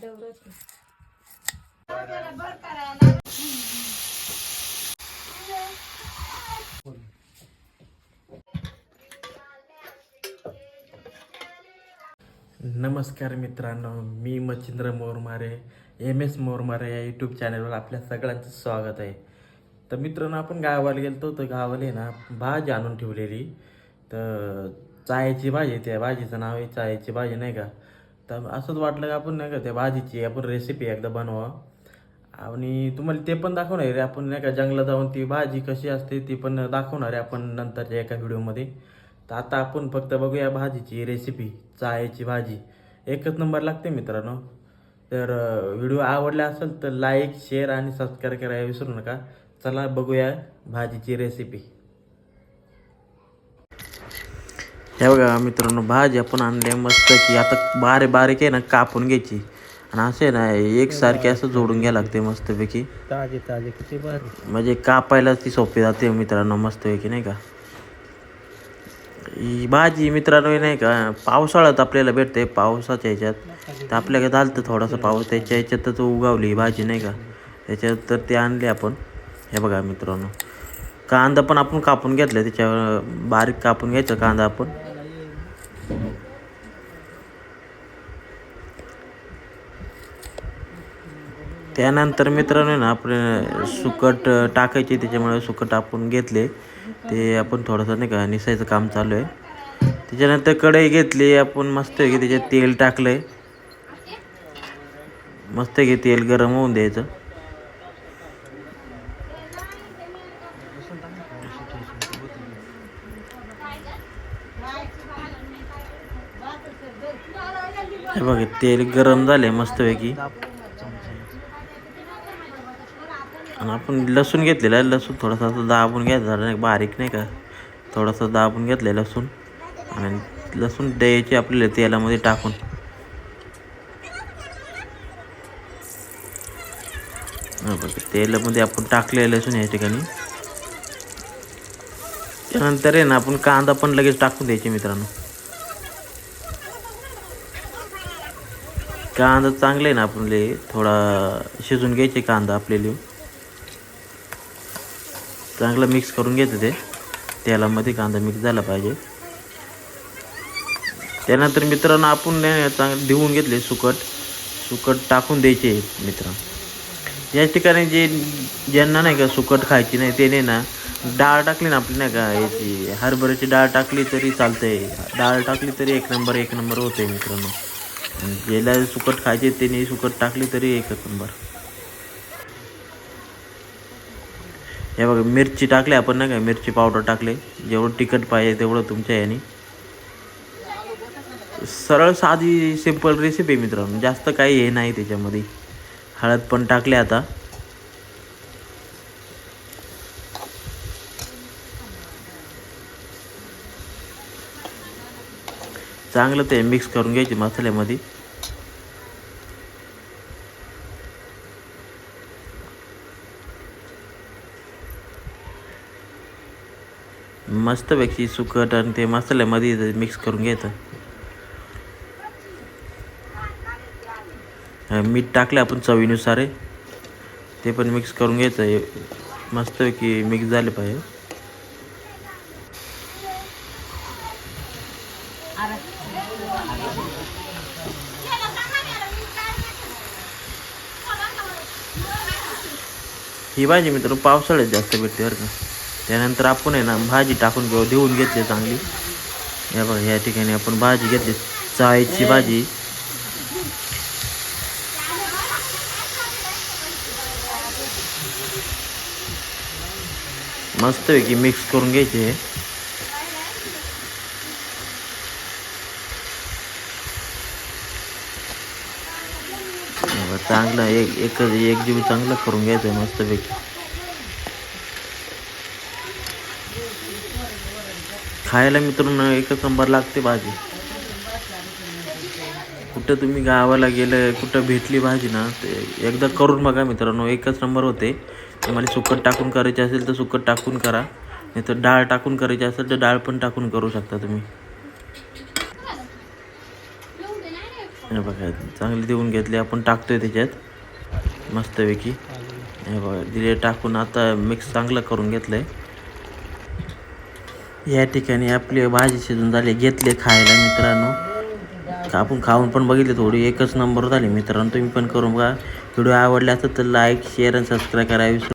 नमस्कार मित्रांनो, मी मच्छिंद्र मोरमारे, MS मोरमारे या यूट्यूब चॅनलवर आपल्या सगळ्यांचं स्वागत आहे. तर मित्रांनो, आपण गावाला गेलो तर गावाला ना भाजी आणून ठेवलेली. तर चायची भाजी, त्या भाजीचं नाव आहे चायची भाजी नाही का. तर असंच वाटलं का आपण नाही का त्या भाजीची आपण रेसिपी एकदा बनवा आणि तुम्हाला ते पण दाखवणार आहे. आपण नाही का जंगलात जाऊन ती भाजी कशी असते ती पण दाखवणार आहे आपण नंतरच्या एका व्हिडिओमध्ये. तर आता आपण फक्त बघूया भाजीची रेसिपी. चायची भाजी एकच नंबर लागते मित्रांनो. तर व्हिडिओ आवडला असेल तर लाईक, शेअर आणि सबस्क्राईब करायला विसरू नका. चला बघूया भाजीची रेसिपी. हे बघा मित्रांनो, भाजी आपण आणली मस्त की आता बारीक बारीक आहे ना कापून घ्यायची आणि असे ना एकसारखे असं जोडून घ्यायला लागते मस्तपैकी. ताजे ताजे किती भारी, म्हणजे कापायला ती सोपी जाते मित्रांनो मस्तपैकी नाही का. ही भाजी मित्रांनो नाही का पावसाळ्यात आपल्याला भेटते. पावसाच्या ह्याच्यात तर आपल्याकडे झालं थोडासा पाऊस, त्याच्या ह्याच्यात उगावली ही भाजी नाही का. त्याच्यात तर ते आणले आपण. हे बघा मित्रांनो, कांदा पण आपण कापून घेतला, त्याच्यावर बारीक कापून घ्यायचा कांदा आपण. त्यानंतर मित्रांनो ना आपण सुकट टाकायचे, त्याच्यामुळे सुकट आपण घेतले. ते आपण थोडंसं नाही का निसायचं काम चालू आहे. त्याच्यानंतर कढई घेतली आपण मस्त की त्याच्यात तेल टाकलंय. मस्त की तेल गरम होऊन द्यायचं. हे बघा तेल गरम झाले मस्तपैकी. आणि आपण लसूण घेतलेला आहे. लसूण थोडासा दाबून घ्यायचा नाही बारीक नाही का, थोडासा दाबून घेतलं लसूण. आणि लसूण द्यायचे आपल्याला तेलामध्ये टाकून. बघा तेलामध्ये आपण टाकले लसूण या ठिकाणी. त्यानंतर आहे ना आपण कांदा पण लगेच टाकून द्यायचे मित्रांनो. कांदा चांगले ना आपले थोडा शिजून घ्यायचे कांदा आपल्याला. चांगलं मिक्स करून घ्यायचं ते तेलामध्ये. कांदा मिक्स झाला पाहिजे. त्यानंतर मित्रांनो आपण चांगलं धुवून घेतले सुकट टाकून द्यायचे मित्रांनो. या ठिकाणी ज्यांना नाही का सुकट खायची नाही त्याने ना डाळ टाकली ना आपली नाही का याची हरभऱ्याची डाळ टाकली तरी चालतंय. डाळ टाकली तरी एक नंबर होते मित्रांनो. आणि ज्याला सुकट खायचे त्याने सुकट टाकली तरी एक नंबर. हे बघा मिरची टाकली आपण नाही का, मिरची पावडर टाकले. जेवढं तिखट पाहिजे तेवढं तुमच्या याने. सरळ साधी सिंपल रेसिपी मित्रांनो, जास्त काही हे नाही त्याच्यामध्ये. हळद पण टाकले आता. चांगलं ते मिक्स करून घ्यायचे मसाल्यामध्ये. मस्तपैकी सुकट आणि ते मसाल्यामध्ये मिक्स करून घ्यायचं. मीठ टाकले आपण चवीनुसार आहे, ते पण मिक्स करून घ्यायचं. मस्तपैकी मिक्स झाले पाहिजे. ही भाजी मित्रांनो पावसाळ्यात जास्त भेटते बरं का. त्यानंतर आपण आहे ना भाजी टाकून धुवून घेतली चांगली. या बघा या ठिकाणी आपण भाजी घेतली चायची भाजी. मस्तपैकी मिक्स करून घ्यायचे. चांगलं एक जीव चांगलं करून घ्यायचं मस्तपैकी. खायला मित्रांनो एकच नंबर लागते भाजी. कुठं तुम्ही गावाला गेलं कुठं भेटली भाजी ना ते एकदा करून बघा मित्रांनो, एकच नंबर होते. तुम्हाला सुकट टाकून करायचे असेल तर सुकट टाकून करा, नाही तर डाळ टाकून करायची असेल तर डाळ पण टाकून करू शकता तुम्ही. हे बघा चांगली देऊन घेतली आपण टाकतोय त्याच्यात मस्तपैकी. हे बघा दिले टाकून आता मिक्स चांगलं करून घेतलंय. या ठिकाणी आपली भाजी शिजून झाली घेतले खायला मित्रांनो. आपण खाऊन पण बघितले थोडी एकच नंबर झाली मित्रांनो. तुम्ही पण करून बघा. व्हिडिओ आवडला असेल तर लाईक शेअर आणि सबस्क्राईब करायला विसरू